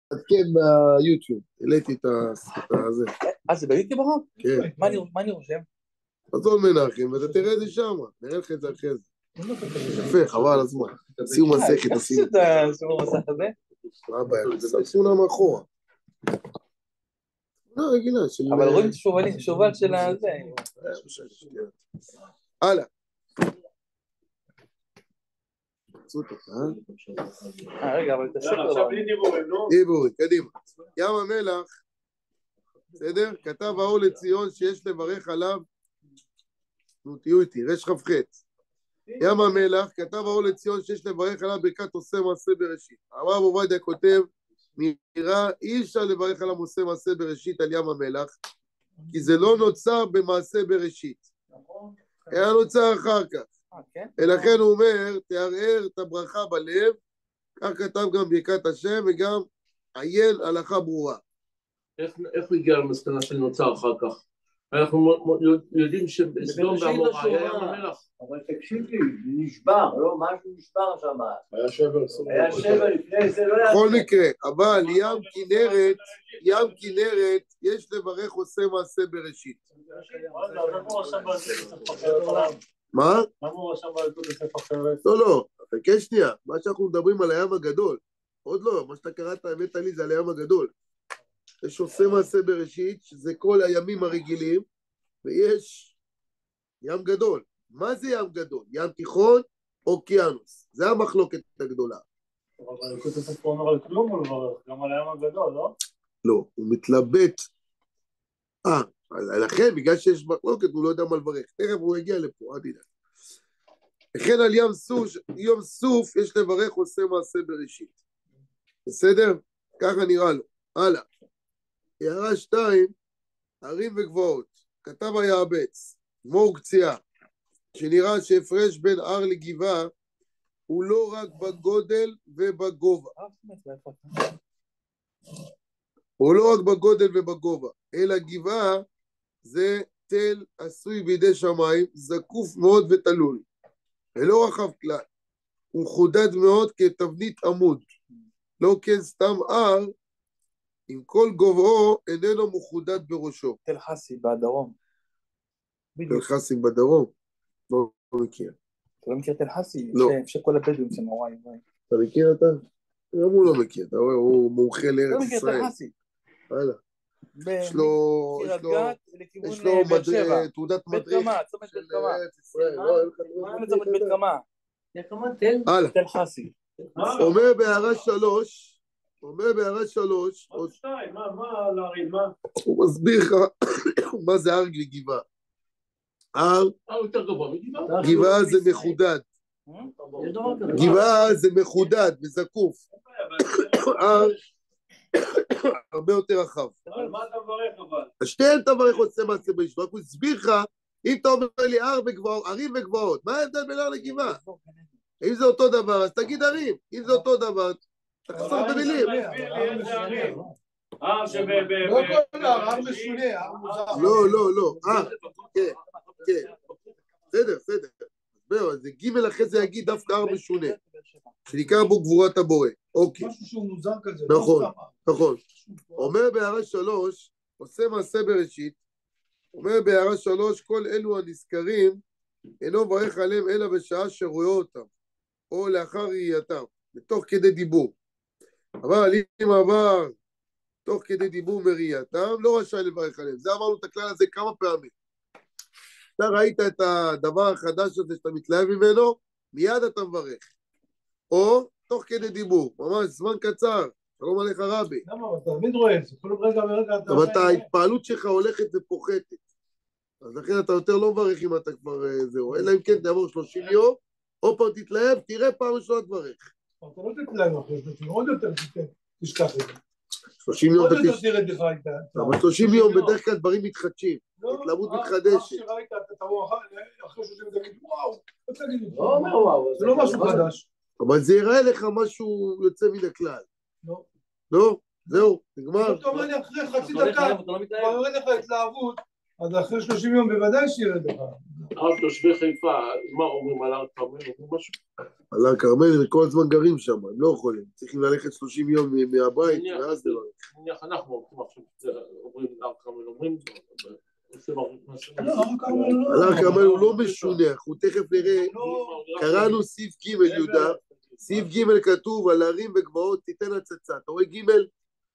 כן, ביוטיוב, העליתי את הזה. זה ביוטיוב הרב? כן. מה אני רושם? חזון מנחם, ואתה תראה את זה שם, נראה לך את זה אחרי זה. יפה, חבל הזמן. שימו מסכת, תשימו. שימו מסכת הזה? מה הבעיה? שם תמונה מאחורה. תמונה רגילה של... אבל רואים את השובל של הזה. הלאה. רגע, אבל תעשה עכשיו בלי דיבורים, נו. דיבורים, קדימה. ים המלח, בסדר? כתב האור לציון שיש לברך עליו, נו תהיו איתי, רש חפחץ. ים המלח, כתב האור לציון שיש לברך עליו ברכת עושה מעשה בראשית. הרב עובדיה כותב, נראה אי אפשר לברך עליו עושה מעשה בראשית על ים המלח, כי זה לא נוצר במעשה בראשית. היה נוצר אחר כך. ולכן הוא אומר, תערער את הברכה בלב, כך כתב גם ברכת השם, וגם עיין הלכה ברורה. איך הוא הגיע למסקנה של נוצר אחר כך? אנחנו יודעים שבסדום ועמורה היה ים המלח. אבל תקשיב לי, נשבר, לא? משהו נשבר שם. היה שבר לפני זה, לא היה... בכל מקרה, אבל ים כנרת, יש לברך עושה מעשה בראשית. מה? למה הוא רשם בעלתות בספר אחרת? לא, חכה שנייה, מה שאנחנו מדברים על הים הגדול, עוד לא, מה שאתה קראת, האמת לי, זה על הים הגדול. יש עושה מעשה בראשית, שזה כל הימים הרגילים, ויש ים גדול. מה זה ים גדול? ים תיכון או אוקיינוס? זה המחלוקת הגדולה. אבל אני חושב שהוא אומר על כלום הוא לברך, גם על הים הגדול, לא? לא, הוא מתלבט. לכן, בגלל שיש מחלוקת, הוא לא יודע מה לברך. תכף הוא הגיע לפה, עד ידע. לכן על ים סוף יש לברך עושה מעשה בראשית. בסדר? ככה נראה לו. הלאה. הערה 2, ערים וגבעות. כתב היעבץ, מור קציעה, שנראה שהפרש בין הר לגבעה, הוא לא רק בגודל ובגובה. הוא לא רק בגודל ובגובה, אלא גבעה זה תל עשוי בידי שמיים, זקוף מאוד ותלול, ולא רחב כלל. הוא חודד מאוד כתבנית עמוד, לא כן סתם הר, עם כל גובהו איננו מחודד בראשו. תל חסי בדרום. תל חסי בדרום? לא מכיר. אתה לא מכיר תל חסי? לא. שכל הבדואים שם, וואי. אתה מכיר אתה? גם הוא לא מכיר, אתה רואה, הוא מומחה לארץ ישראל. לא מכיר תל חסי. הלאה. יש לו תעודת מדריך של ארץ ישראל. מה מצומת בית קמה? הלאה. תל חסי. אומר בהערה 3, מה להריד, מה? הוא מסביר לך מה זה הר וגבעה. הר, גבעה זה מחודד. גבעה זה מחודד וזקוף. הר הרבה יותר רחב. על מה אתה מברך אבל? שתיהן אתה מברך עושה מעשה בראשית. רק הוא הסביר לך, אם אתה אומר לי ערים וגבעות, מה ההבדל בין הר לגבעה? אם זה אותו דבר, אז תגיד ערים. אם זה אותו דבר, תחסור במילים. לא כל הר משונה, הר מוזר. לא, כן. בסדר. זה ג' אחרי זה יגיד דווקא הר משונה, שנקרא בו גבורת הבורא. אוקיי. משהו שהוא מוזר כזה. נכון. אומר בהערה 3, עושה מעשה בראשית, אומר בהערה 3, כל אלו הנזכרים, אינו מברך עליהם אלא בשעה שרואה אותם, או לאחר ראייתם, בתוך כדי דיבור. אבל אם עבר תוך כדי דיבור וראייתם, לא רשאי לברך עליהם. זה אמרנו את הכלל הזה כמה פעמים. אתה ראית את הדבר החדש הזה שאתה מתלהב ממנו, מיד אתה מברך. או תוך כדי דיבור, ממש זמן קצר, שלום עליך רבי. למה? אתה תמיד רואה את זה, כל רגע אתה... אבל ההתפעלות שלך הולכת ופוחתת. אז לכן אתה יותר לא מברך אם אתה כבר זהו. אלא אם כן תעבור 30 יום, או פעם תתלהב, תראה פעם ראשונה תברך. אתה לא תתלהב אחרי 30, עוד יותר תשכח את זה. 30 יום עוד יותר תראה לך את זה. אבל 30 יום בדרך כלל דברים מתחדשים. התלהבות מתחדשת. שראית, אתה תבוא אחרי 30 תגיד, וואו, לא תגיד לי. לא אומר וואו. זה לא משהו חדש. אבל זה יראה לך משהו יוצא מן הכלל. לא? זהו, נגמר. אתה אומר לי אחרי חצי דקה, כבר יורד לך התלהבות, אז אחרי 30 יום בוודאי שירד לך. הרב תושבי חיפה, מה אומרים על הר כרמל? אומרים משהו? על הר כרמל הם כל הזמן גרים שם, הם לא יכולים. צריכים ללכת 30 יום מהבית, ואז לברך. נניח אנחנו הולכים עכשיו, אומרים על הר כרמל, אומרים על הר כרמל הוא לא משונה, אנחנו תכף נראה, קראנו סעיף ג' יהודה, סעיף ג' כתוב על הרים וגבעות תיתן הצצה, אתה רואה ג'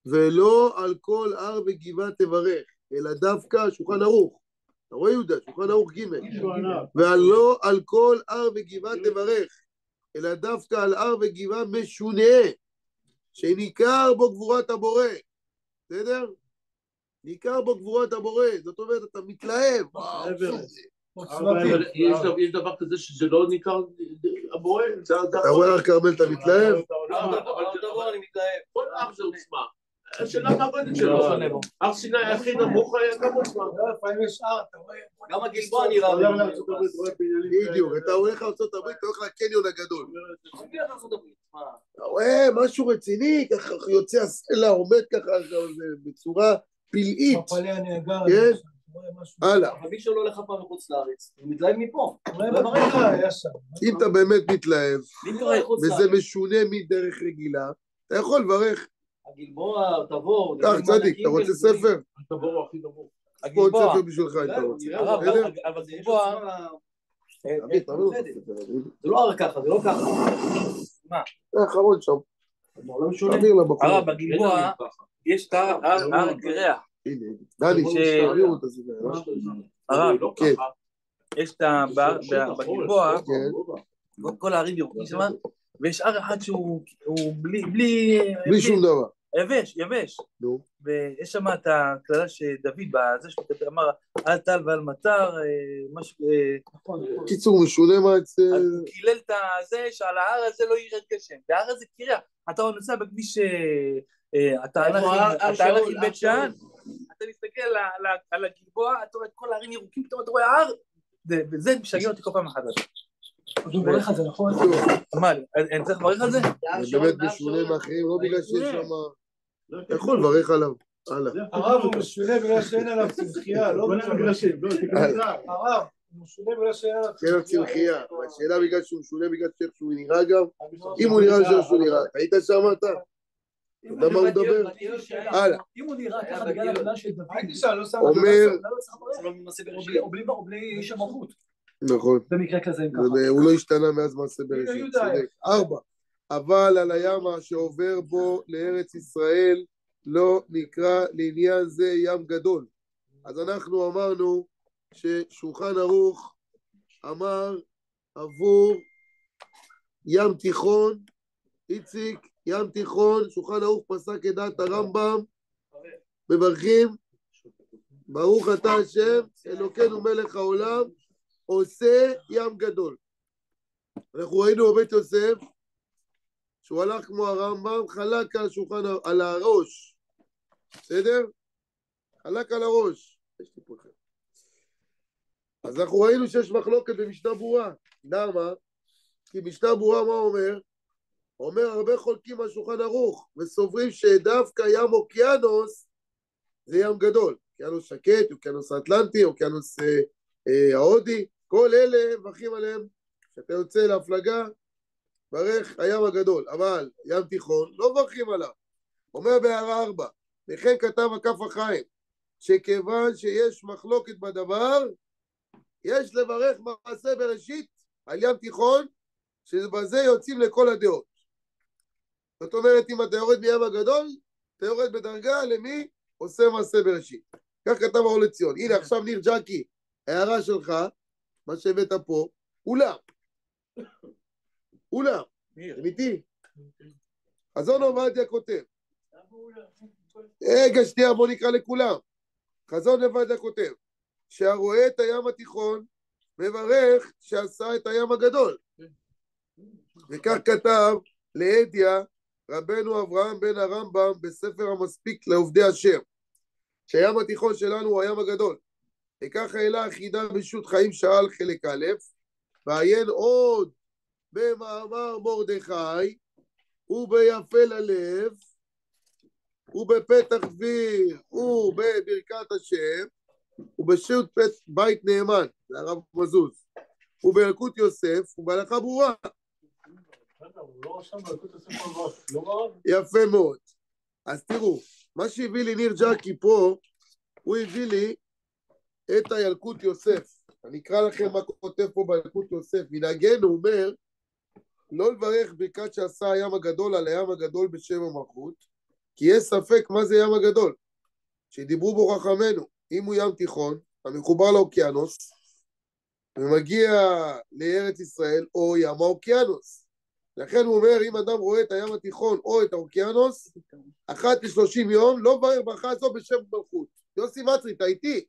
ולא על כל הר וגבעה תברך, אלא דווקא שולחן ערוך, אתה רואה יהודה, שולחן ערוך ג' ולא על כל הר וגבעה תברך, אלא דווקא על הר וגבעה משונה, שניכר בו גבורת הבורא, בסדר? ניכר בו גבורת הבורא, זאת אומרת, אתה מתלהב. יש דבר כזה שזה לא ניכר הבורא? אתה רואה הר כרמל, אתה מתלהב? אני מתלהב. כל הר זה עוצמה. השאלה מה הגודל שלו. הר סיני הכי נמוך היה גם עוצמה. גם הגלבוע נראה. בדיוק, אתה הולך לארצות הברית, אתה הולך לקניון הגדול. אתה רואה משהו רציני, ככה יוצא הסלע, עומד ככה בצורה פלאית. כן? הלאה. אבל מי שלא הולך פעם מחוץ לארץ, הוא מתלהב מפה. אם אתה באמת מתלהב, וזה משונה מדרך רגילה, אתה יכול לברך. הגלבוע, תבור. כך צדיק, אתה רוצה ספר? תבור הכי נמוך. פה עוד ספר בשבילך אם אתה רוצה. אבל גלבוע... זה לא הר ככה, זה לא ככה. מה? זה האחרון שם. תעביר לבחור. הרב, בגלבוע יש את הר קרח. הנה, דני, תעבירו את זה. הרב, כן. יש את בגלבוע, כן. כל הערים ירוקים שם, ויש הר אחד שהוא בלי שום דבר. יבש. נו. ויש שם את הכללה שדוד בזה שאמר, אל טל ואל מטר, משהו... קיצור, משונה מה אצל... אז הוא קילל את זה שעל ההר הזה לא ירד גשם, וההר הזה קרח, אתה נוסע בכביש... אתה הלך עם בית שאן, אתה מסתכל על הגלבוע, אתה רואה את כל הערים ירוקים, פתאום אתה רואה ההר, וזה משגע אותי כל פעם מחדש. אתה מברך על זה, נכון? מה, אני צריך לברך על זה? זה באמת משונה מאחרים, לא בגלל שיש שם... אתה יכול לברך עליו. הרב הוא משונה בגלל שאין עליו צמחייה, לא בגלל שאין הרב הוא משונה בגלל שאין עליו צמחייה. אין צמחייה, השאלה בגלל שהוא משונה, בגלל שהוא נראה גם, אם הוא נראה שהוא נראה, היית שם אתה? אתה יודע מה הוא מדבר? הלאה. אם הוא נראה ככה בגלל הגדולה של דוד, אומר... או בלי שם מלכות. נכון. במקרה כזה אם ככה. הוא לא השתנה מאז מעשה בראשית. 4. אבל על הימה שעובר בו לארץ ישראל לא נקרא לעניין זה ים גדול. אז אנחנו אמרנו ששולחן ערוך אמר עבור ים תיכון, איציק, ים תיכון, שולחן ערוך פסק את דעת הרמב"ם, מברכים, ברוך אתה השם, אלוקינו מלך העולם, עושה ים גדול. אנחנו ראינו בבית יוסף, שהוא הלך כמו הרמב"ם, חלק על השולחן, על הראש, בסדר? חלק על הראש. אז אנחנו ראינו שיש מחלוקת במשנה ברורה. למה? כי משנה ברורה מה אומר? אומר הרבה חולקים על שולחן ערוך, וסוברים שדווקא ים אוקיינוס זה ים גדול. אוקיינוס שקט, אוקיינוס אטלנטי, אוקיינוס ההודי, כל אלה מברכים עליהם. כשאתה יוצא להפלגה, ברך הים הגדול, אבל ים תיכון לא מברכים עליו. אומר בהערה 4, לכן כתב הכף החיים, שכיוון שיש מחלוקת בדבר, יש לברך מעשה בראשית על ים תיכון, שבזה יוצאים לכל הדעות. זאת אומרת, אם אתה יורד מים הגדול, אתה יורד בדרגה למי עושה מעשה בראשית. כך כתב האור לציון. הנה עכשיו ניר ג'קי, הערה שלך, מה שהבאת פה, אולם, אמיתי. חזון עובדיה כותב. רגע שנייה, בוא נקרא לכולם. חזון עובדיה כותב, שהרואה את הים התיכון, מברך שעשה את הים הגדול. וכך כתב לעדיה, רבנו אברהם בן הרמב"ם, בספר המספיק לעובדי השם, שהים התיכון שלנו הוא הים הגדול. וכך העלה החידה בשו"ת חיים שאל חלק א', ועיין עוד במאמר מרדכי, וביפה ללב, ובפתח דביר, ובברכת השם, ובשו"ת בית נאמן, זה הרב מזוז, ובילקוט יוסף, ובהלכה ברורה. יפה מאוד. אז תראו, מה שהביא לי ניר ג'קי פה, הוא הביא לי את הילקוט יוסף. אני אקרא לכם מה כותב פה בילקוט יוסף. מנהגנו הוא אומר, לא לברך ברכת שעשה הים הגדול על הים הגדול בשם המלכות, כי יש ספק מה זה ים הגדול. שדיברו בו חכמינו, אם הוא ים תיכון, המחובר לאוקיינוס, ומגיע לארץ ישראל, או ים האוקיינוס. לכן הוא אומר, אם אדם רואה את הים התיכון או את האוקיינוס, 1 ל-30 יום, לא ברך ברכה זו בשם מלכות. יוסי מצרי, אתה איתי?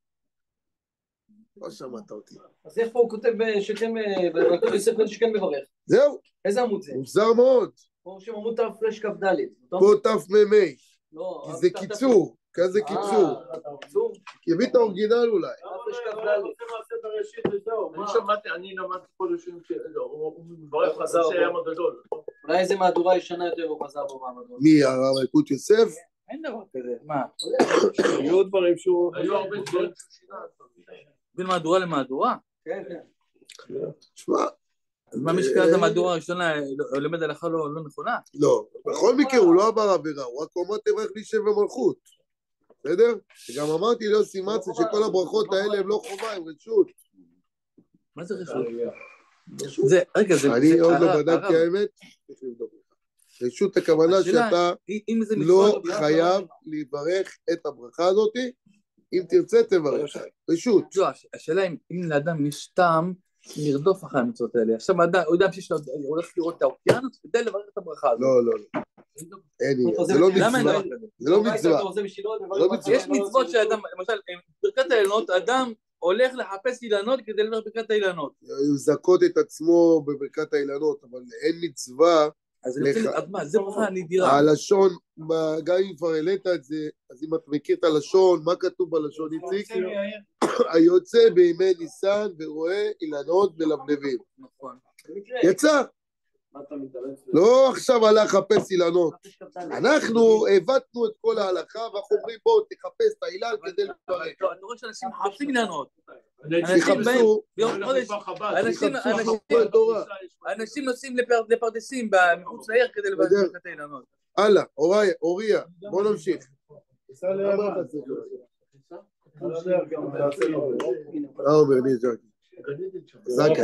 לא שמעת אותי. אז איך פה הוא כותב שכן, בילקוט יוסף שכן מברך? זהו. איזה עמוד זה? מוזר מאוד. פה שם עמוד תרפרש כ"ד. פה תמ"מ. לא. כי זה קיצור. כזה קיצור. יביא את האורגינל אולי. אני שמעתי, אני למדתי פה לשם שהוא מברך על הים הגדול. אולי איזה מהדורה ישנה יותר הוא חזר בו מהמדור. מי, הרב ילקוט יוסף? אין דבר כזה, מה? היו דברים שהוא... היו הרבה דברים שהוא שינה. בין מהדורה למהדורה? כן. שמע. אז מה מי שקרא את המהדורה הראשונה, לומד הלכה לא נכונה? לא, בכל מקרה הוא לא עבר עבירה, הוא רק אומר תברך לי שם ומלכות. בסדר? וגם אמרתי ליוסי מצרי שכל הברכות האלה הם לא חובה, הם רשות. מה זה רשות? רגע, זה... אני עוד לא בדקתי האמת. רשות הכוונה שאתה לא חייב לברך את הברכה הזאת, אם תרצה תברך. רשות. השאלה אם לאדם יש טעם לרדוף אחרי המצוות האלה. עכשיו הוא יודע שהוא הולך לראות את האוקיינוס כדי לברך את הברכה הזאת. לא. זה לא מצווה. זה לא מצווה. יש מצוות שאדם, למשל, ברכת האילנות, אדם הולך לחפש אילנות כדי לברך ברכת האילנות. הוא זכות את עצמו בברכת האילנות, אבל אין מצווה. אז מה, זה ברכה נדירה. הלשון, גם אם כבר העלית את זה, אז אם את מכיר את הלשון, מה כתוב בלשון, איציק? היוצא בימי ניסן ורואה אילנות ולבלבים. נכון. יצא. לא עכשיו הלך לחפש אילנות. אנחנו הבטנו את כל ההלכה, ואנחנו אומרים בואו תחפש את האילן כדי לברך. אתה רואה שאנשים מחפשים אילנות. אנשים נוסעים לפרדסים מחוץ לעיר כדי לברך את האילנות. הלאה, אוריה, בוא נמשיך. אומר לי ז'קי. זק אתה,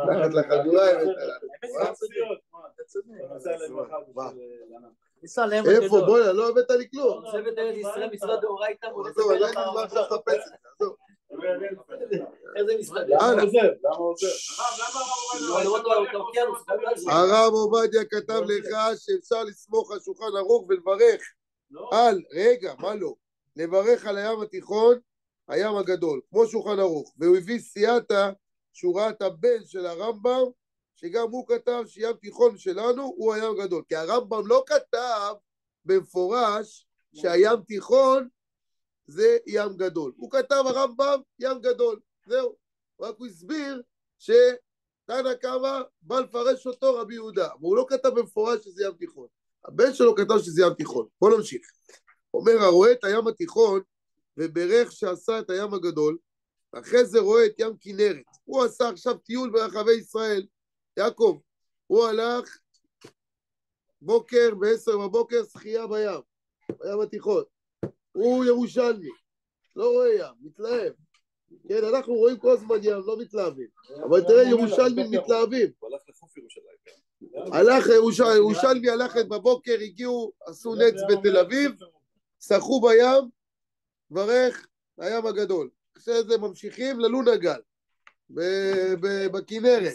תחת לחגורה, איפה? בואי, לא הבאת לי כלום. צוות ארץ ישראל, משרד דאורייתא, עזוב, אני לא יודע מה עכשיו לחפש את זה, עזוב. איזה משרד? למה הרב עובדיה כתב לך שאפשר לסמוך על שולחן ערוך ולברך על, רגע, מה לא? לברך על הים התיכון, הים הגדול, כמו שולחן ערוך, והוא הביא סייעתא שהוא ראה את הבן של הרמב"ם, שגם הוא כתב שים תיכון שלנו הוא הים הגדול, כי הרמב"ם לא כתב במפורש שהים תיכון זה ים גדול, הוא כתב הרמב"ם ים גדול, זהו, רק הוא הסביר שתנא קמא בא לפרש אותו רבי יהודה, והוא לא כתב במפורש שזה ים תיכון, הבן שלו כתב שזה ים תיכון. בוא נמשיך. אומר, הרואה את הים התיכון וברך שעשה את הים הגדול, אחרי זה רואה את ים כנרת. הוא עשה עכשיו טיול ברחבי ישראל. יעקב, הוא הלך בוקר, ב10 בבוקר, שחייה בים התיכון. הוא ירושלמי, לא רואה ים, מתלהב. כן, אנחנו רואים כל הזמן ים, לא מתלהבים. אבל תראה, ירושלמים מתלהבים. הוא הלך לחוף ירושלים. ירושלמי הלך בבוקר, הגיעו, עשו נץ בתל אביב, שחו בים, ברך הים הגדול. אחרי זה ממשיכים ללונה גל, בכנרת.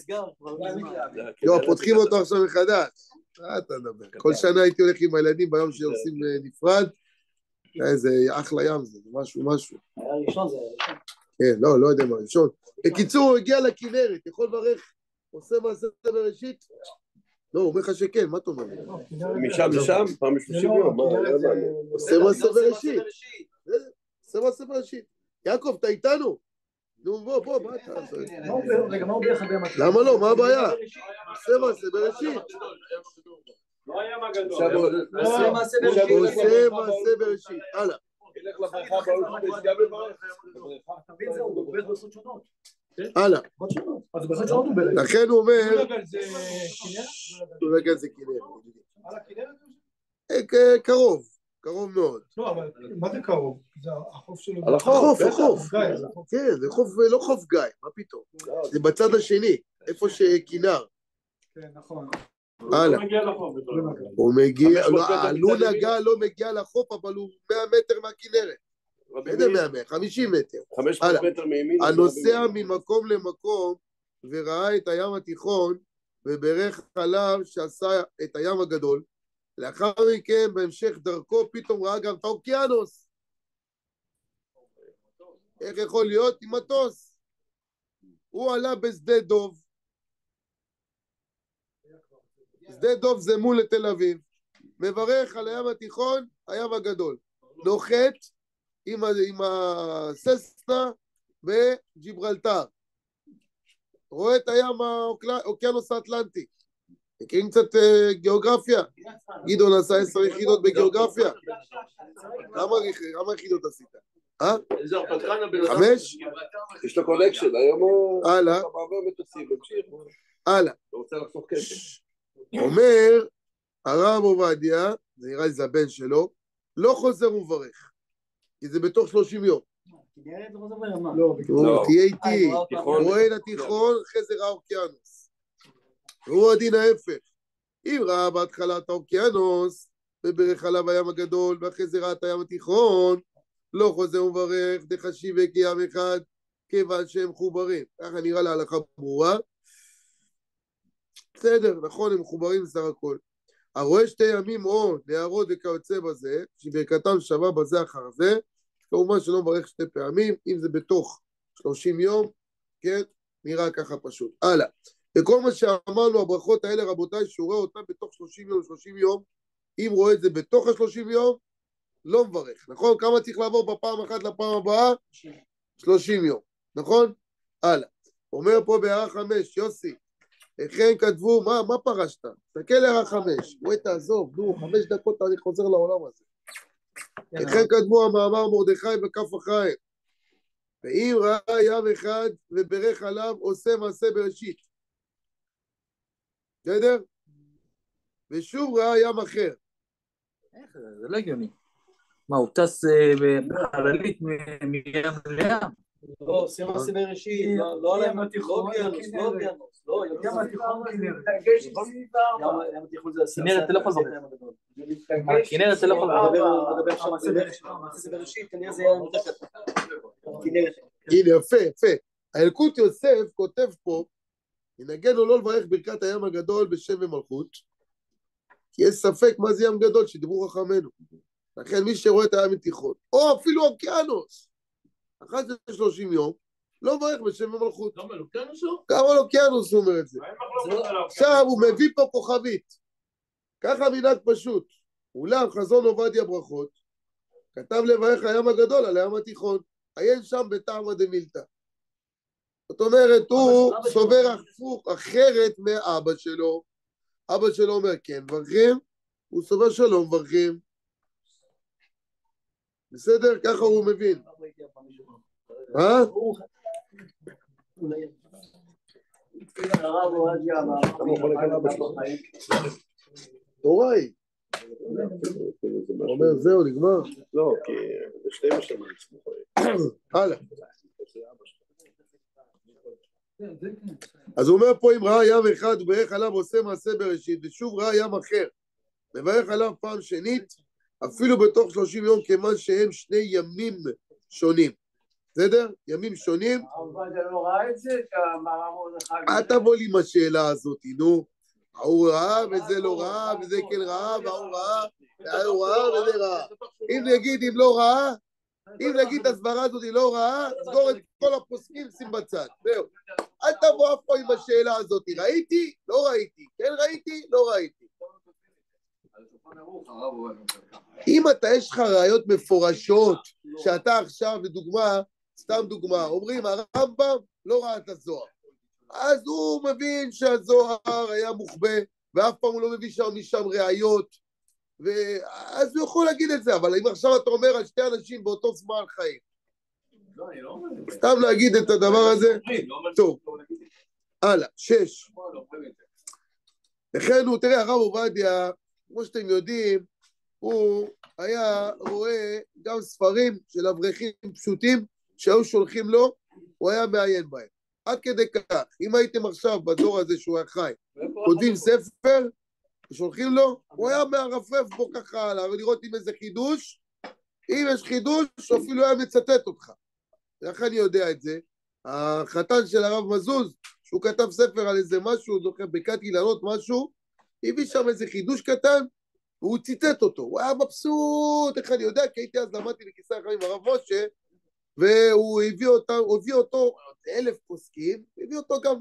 פותחים אותו עכשיו מחדש. אתה מדבר. כל שנה הייתי הולך עם הילדים ביום שעושים נפרד, איזה אחלה ים זה, משהו. היה ראשון זה היה ראשון. כן, לא יודע מה ראשון. בקיצור, הוא הגיע לכנרת, יכול לברך, עושה מעשה בראשית? לא, הוא אומר לך שכן, מה אתה אומר? משם לשם, פעם 30 יום. עושה מעשה בראשית. עושה מעשה בראשית. יעקב, אתה איתנו? נו, בוא, מה אתה? רגע, מה הוא ביחד בימת? למה לא? מה הבעיה? עושה מעשה בראשית. לא היה מה גדול. עושה מעשה בראשית. הלאה. ילך לבריכה בעוד גם לברך. הלאה. לכן הוא אומר... רגע זה כנרת. קרוב. קרוב מאוד. לא, אבל מה זה קרוב? זה החוף שלו. על החוף. כן, זה חוף, לא חוף גיא, מה פתאום? זה בצד השני, איפה שכינר. כן, נכון. הלאה. הוא מגיע, הלונגה לא מגיע לחוף, אבל הוא 100 מטר מהכנרת. איזה 100 50 מטר. 500 מטר מימין. הנוסע ממקום למקום וראה את הים התיכון וברך עליו שעשה את הים הגדול. לאחר מכן, בהמשך דרכו, פתאום ראה גם את האוקיינוס. איך יכול להיות? עם מטוס. הוא עלה בשדה דוב. שדה דוב זה מול לתל אביב. מברך על הים התיכון, הים הגדול. נוחת עם הססנה בג'יברלטר. רואה את הים האוקיינוס האטלנטי. מכירים קצת גיאוגרפיה? גדעון עשה 10 יחידות בגיאוגרפיה. כמה יחידות עשית? 5? יש לו קונקשן, היום הוא... הלאה. מעבר מטוסים, ממשיך. הלאה. הוא רוצה לחסוך כסף. אומר הרב עובדיה, זה נראה לי זה הבן שלו, לא חוזר ומברך, כי זה בתוך 30 יום. לא, תהיה איתי, רואה את התיכון, אחרי זה ראה אוקיינוס. הוא הדין ההפך. אם ראה בהתחלה את האוקיינוס, וברך עליו הים הגדול, ואחרי זה ראה את הים התיכון, לא חוזר ומברך, דחשיב וקים אחד, כיוון שהם מחוברים. ככה נראה להלכה ברורה. בסדר, נכון, הם מחוברים בסך הכל. הרואה 2 ימים או נהרות וכיוצא בזה, שברכתם שווה בזה אחר זה, כמובן שלא מברך 2 פעמים, אם זה בתוך 30 יום, כן, נראה ככה פשוט. הלאה. וכל מה שאמרנו, הברכות האלה, רבותיי, שהוא רואה אותם בתוך 30 יום, אם רואה את זה בתוך 30 יום, לא מברך, נכון? כמה צריך לעבור בפעם אחת לפעם הבאה? 30 יום, נכון? הלאה. אומר פה בהערה 5, יוסי, לכן כתבו, מה פרשת? תסתכל להערה 5, בואי תעזוב, 5 דקות אני חוזר לעולם הזה. לכן כתבו המאמר מרדכי בכף החיים, ואם ראה ים אחד וברך עליו, עושה מעשה בראשית. בסדר? ושוב ראה ים אחר. איך זה? זה לא הגיוני. מה, הוא טס בחללית מים לים? לא, עושה מעשה בראשית, לא על ים התיכון, לא, ים התיכון כנרת. ים התיכון זה כנרת אתה לא יכול לברך. כנרת אתה לא יכול לדבר שם מעשה בראשית, כנראה זה ים יותר קטן. הנה, יפה. הילקוט יוסף כותב פה, ינגן או לא לברך ברכת הים הגדול בשם ומלכות, כי יש ספק מה זה ים גדול שדיברו חכמינו. לכן מי שרואה את הים התיכון, או אפילו אוקיינוס, אחת זה 30 יום, לא מברך בשם ומלכות. גם על אוקיינוס הוא? גם על אוקיינוס הוא אומר את זה. עכשיו הוא מביא פה כוכבית. ככה מנהג פשוט. אולם חזון עובדיה ברכות, כתב לברך הים הגדול על הים התיכון. עיין שם בטעמא דמילתא. זאת אומרת, הוא סובר הפוך אחרת מאבא שלו. אבא שלו אומר כן מברכים, הוא סובר שלא מברכים. בסדר? ככה הוא מבין. תוראי. הוא אומר זהו, נגמר. לא, כי זה 12 הלאה. אז הוא אומר פה אם ראה ים אחד וברך עליו עושה מעשה בראשית ושוב ראה ים אחר מברך עליו פעם שנית אפילו בתוך 30 יום כיוון שהם 2 ימים שונים. בסדר? ימים שונים. לא ראה את זה? אל תבוא לי עם השאלה הזאת, נו. הוא ראה וזה לא ראה וזה כן ראה והוא ראה וזה ראה. אם נגיד אם לא ראה, אם נגיד הסברה הזאת היא לא רעה, סגור את כל הפוסקים, שים בצד. זהו. אל תבוא אף פה עם השאלה הזאת. ראיתי? לא ראיתי. כן ראיתי? לא ראיתי. אם אתה יש לך ראיות מפורשות, שאתה עכשיו, לדוגמה, סתם דוגמה, אומרים הרמב"ם לא ראה את הזוהר. אז הוא מבין שהזוהר היה מוחבא, ואף פעם הוא לא מביא שם משם ראיות. ואז הוא יכול להגיד את זה, אבל אם עכשיו אתה אומר על שתי אנשים באותו זמן חיים, סתם להגיד את הדבר הזה, טוב, הלאה, 6. לכן הוא, תראה, הרב עובדיה, כמו שאתם יודעים, הוא היה רואה גם ספרים של אברכים פשוטים שהיו שולחים לו, הוא היה מעיין בהם. עד כדי כך, אם הייתם עכשיו בדור הזה שהוא היה חי, כותבים ספר, שולחים לו, הוא היה מערפרף בו ככה הלאה, ולראות אם איזה חידוש, אם יש חידוש, אפילו היה מצטט אותך. איך אני יודע את זה? החתן של הרב מזוז, שהוא כתב ספר על איזה משהו, זוכר, בקעת אילנות משהו, הביא שם איזה חידוש קטן, והוא ציטט אותו, הוא היה מבסוט, איך אני יודע, כי הייתי אז למדתי בכיסא החיים עם הרב משה, והוא הביא אותו 1,000 פוסקים, הביא אותו גם,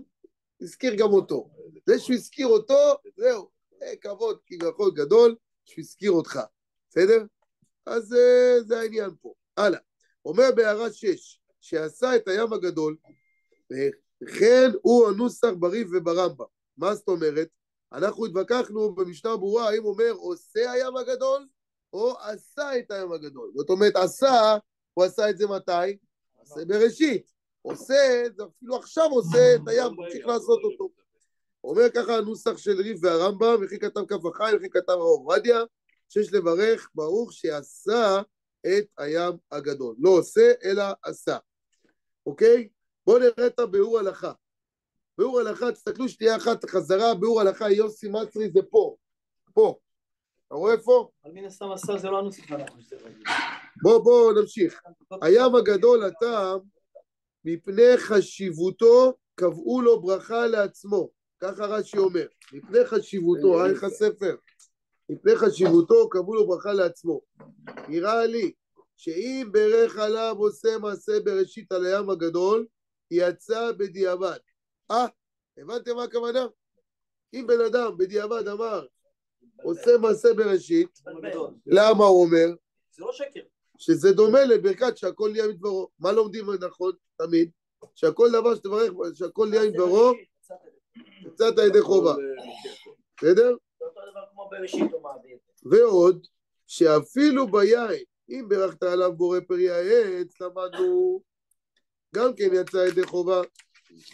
הזכיר גם אותו. זה שהוא הזכיר אותו, זהו, כבוד כביכול גדול, שהוא הזכיר אותך, בסדר? אז זה העניין פה. הלאה, אומר בהערה 6, שעשה את הים הגדול, וכן הוא הנוסח בריף וברמב"ם. מה זאת אומרת? אנחנו התווכחנו במשנה ברורה, האם אומר עושה הים הגדול, או עשה את הים הגדול. זאת אומרת, עשה, הוא עשה את זה מתי? עשה בראשית. עושה, זה אפילו עכשיו עושה את הים, צריך לעשות אותו. אומר ככה הנוסח של ריף והרמב"ם, וכי כתב כף החיים, וכי כתב הרב עובדיה, שיש לברך ברוך שעשה את הים הגדול. לא עושה, אלא עשה. אוקיי? בואו נראה את הביאור הלכה. ביאור הלכה, תסתכלו שתהיה אחת חזרה, ביאור הלכה, יוסי מצרי זה פה. פה. אתה רואה איפה? על מן הסתם עשה זה לא הנוסח. בואו נמשיך. הים הגדול הטעם, מפני חשיבותו, קבעו לו ברכה לעצמו. ככה רש"י אומר. מפני חשיבותו, איך הספר? מפני חשיבותו, קבעו לו ברכה לעצמו. נראה לי, שאם ברך עליו עושה מעשה בראשית על הים הגדול, יצא בדיעבד. הבנתם מה הכוונה? אם בן אדם בדיעבד אמר, עושה מעשה בראשית, למה הוא אומר? זה לא שקר. שזה דומה לברכת שהכל נהיה מדברו. מה לומדים נכון תמיד? שהכל דבר שתברך, שהכל נהיה מדברו, יצאת ידי חובה. בסדר? זה אותו דבר כמו בראשית או מעביר. ועוד, שאפילו ביין, אם ברכת עליו בורא פרי העץ, למדנו, גם כן יצא ידי חובה,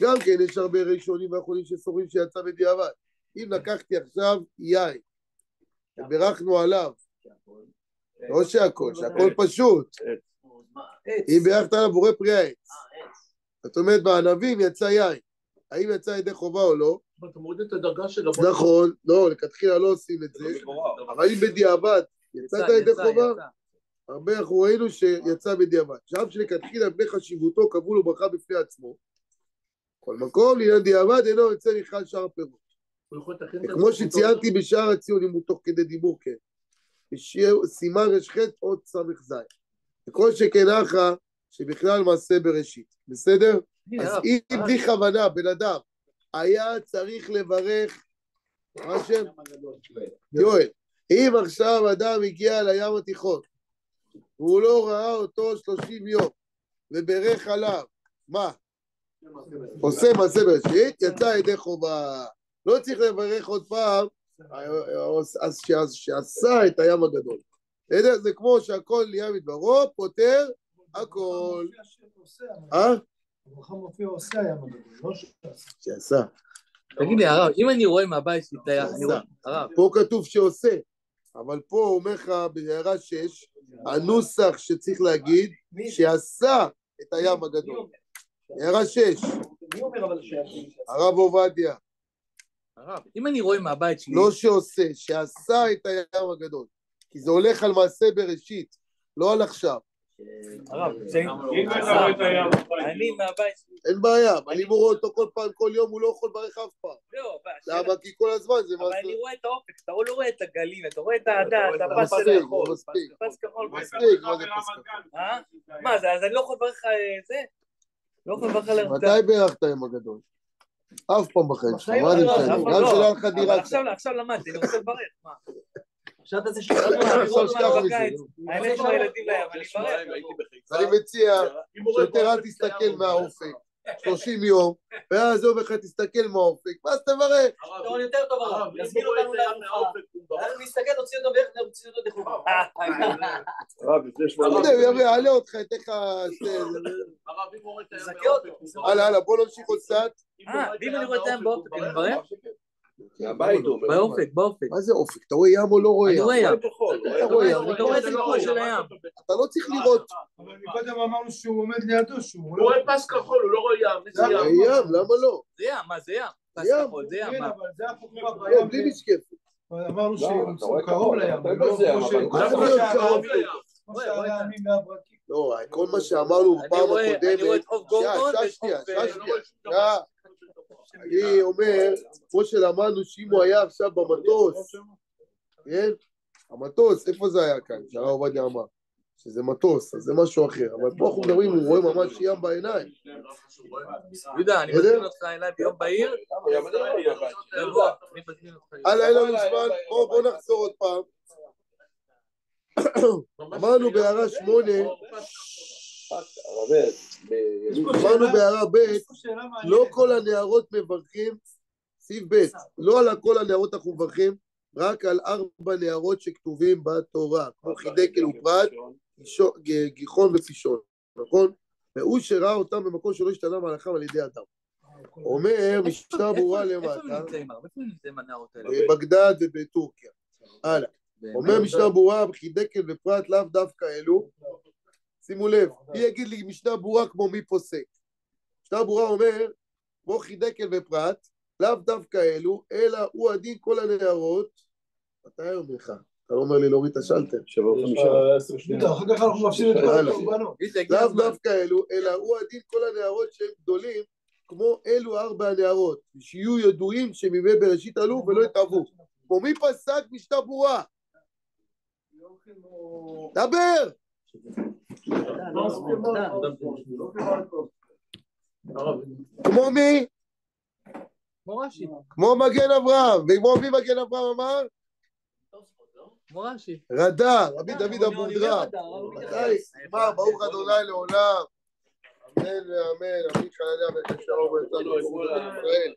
גם כן יש הרבה ראשונים ואחרונים שסוברים שיצא בדיעבד. אם לקחתי עכשיו יין, וברכנו עליו, לא שהכל פשוט. אם ברכת עליו בורא פרי העץ, זאת אומרת בענבים יצא יין, האם יצא ידי חובה או לא? אתה מוריד את הדרגה של נכון, לא, לכתחילה לא עושים את זה, אבל אם בדיעבד יצאת ידי חובה, הרבה אנחנו ראינו שיצא בדיעבד. שאף שלכתחילה בני חשיבותו קבעו לו ברכה בפני עצמו, כל מקום לעניין דיעבד אינו יוצא מכלל שאר הפירות. כמו שציינתי בשאר הציונים הוא תוך כדי דיבור, כן. סימן רש"ח עוד סמך ז'. וכל שכן אחא שבכלל מעשה בראשית. בסדר? אז אם בלי כוונה בן אדם היה צריך לברך, מה השם? יואל, אם עכשיו אדם הגיע לים התיכון והוא לא ראה אותו 30 יום וברך עליו, מה? עושה מעשה בראשית, יצא ידי חובה. לא צריך לברך עוד פעם, אז שעשה את הים הגדול. זה כמו שהכל נהיה מדברו, פותר הכל. הברכה מופיע עושה הים הגדול, לא שעשה. תגיד לי הרב, אם אני רואה מהבית שלי את הים, פה כתוב שעושה, אבל פה הוא אומר לך בהערה 6, הנוסח שצריך להגיד שעשה את הים הגדול. הערה 6, הרב עובדיה. הרב, אם אני רואה מהבית שלי... לא שעושה, שעשה את הים הגדול. כי זה הולך על מעשה בראשית, לא על עכשיו. הרב, אני מהבית שלי... אין בעיה, אבל אם הוא רואה אותו כל פעם, כל יום, הוא לא יכול לברך אף פעם. למה? כי כל הזמן זה מעשה... אבל אני רואה את האופק, אתה לא רואה את הגלים, אתה רואה את הפס של החול. מספיק, פס כחול. מה זה פס כחול? מה זה, אז אני לא יכול לברך זה? לא יכול לברך על... מתי ברכת הים הגדול? אף פעם בחיים שלך, מה אני חושב? גם שלא לך דירה. עכשיו למדתי, אני רוצה לברך, מה? עכשיו אתה זה עכשיו שכח מזה. האמת שהילדים להם, אני מברך. אני מציע שיותר אל תסתכל מהאופק, 30 יום, ואז יום אחד תסתכל מהאופק, ואז תברך. פתרון יותר טוב הרב, יזמין אותנו לארוחה. אנחנו נסתכל, נוציא אותו ואיך נוציא אותו דחובה. הוא יעלה אותך, אתן לך... הלאה, בוא נמשיך עוד קצת. ואם אני רואה את הים באופק, אני מברך? מהבית הוא אומר. באופק. מה זה אופק? אתה רואה ים או לא רואה ים? אני רואה ים. אתה רואה ים. אתה רואה את הגבול של הים. אתה לא צריך לראות. אבל מקודם אמרנו שהוא עומד לידו, שהוא הוא רואה פס כחול, הוא לא רואה ים. זה ים, למה לא? זה ים, מה זה ים? פס ים. כחול, זה ים, כן, מה? אבל זה החוכמה לא, בים. בלי משקפת. אמרנו אתה שהוא רואה קרוב כחול, לים. אתה לא זה, אבל- כמו שעלה עמים מהברקים. לא, כל מה שאמרנו בפעם הקודמת... אני רואה את חוף גורדון. שנייה. אני אומר, כמו שלמדנו שאם הוא היה עכשיו במטוס, כן? המטוס, איפה זה היה כאן? שהרב עובדיה אמר. שזה מטוס, אז זה משהו אחר. אבל פה אנחנו מדברים, הוא רואה ממש ים בעיניים. יהודה, אני מזמין אותך אליי ביום בהיר. הלאה, אין לנו זמן, בוא נחזור עוד פעם. אמרנו בהערה 8, אמרנו בהערה ב', לא כל הנערות מברכים, סעיף ב', לא על כל הנערות אנחנו מברכים, רק על 4 נערות שכתובים בתורה, כמו חידקל ופרת, גיחון ופישון, נכון? והוא שראה אותם במקום שלא השתנה מהלכם על ידי אדם. אומר, משנה ברורה למטה, איפה נמצאים הנערות האלה? בבגדד ובטורקיה. הלאה. אומר משנה ברורה, חידקל ופרת לאו דווקא אלו. שימו לב, מי יגיד לי משנה ברורה כמו מי פוסק? משנה ברורה אומר, כמו חידקל ופרת, לאו דווקא אלו, אלא הוא הדין כל הנערות. מתי היום לך? אתה לא אומר לי להוריד את השלטר. 7:50. אחר כך אנחנו מפסיד את כל הקורבנות. לאו דווקא אלו, אלא הוא הדין כל הנערות שהם גדולים, כמו אלו 4 הנערות, שיהיו ידועים שמימי בראשית עלו ולא יתעבו. כמו מי פסק משנה ברורה? דבר! כמו מי? כמו רש"י. כמו מגן אברהם. וכמו מי מגן אברהם אמר? כמו רש"י. רדה, רבי דוד אבודרהם. מתי? אמר ברוך אדוני לעולם. אמן ואמן. אמן חלליה וקשר ובצד ישראל.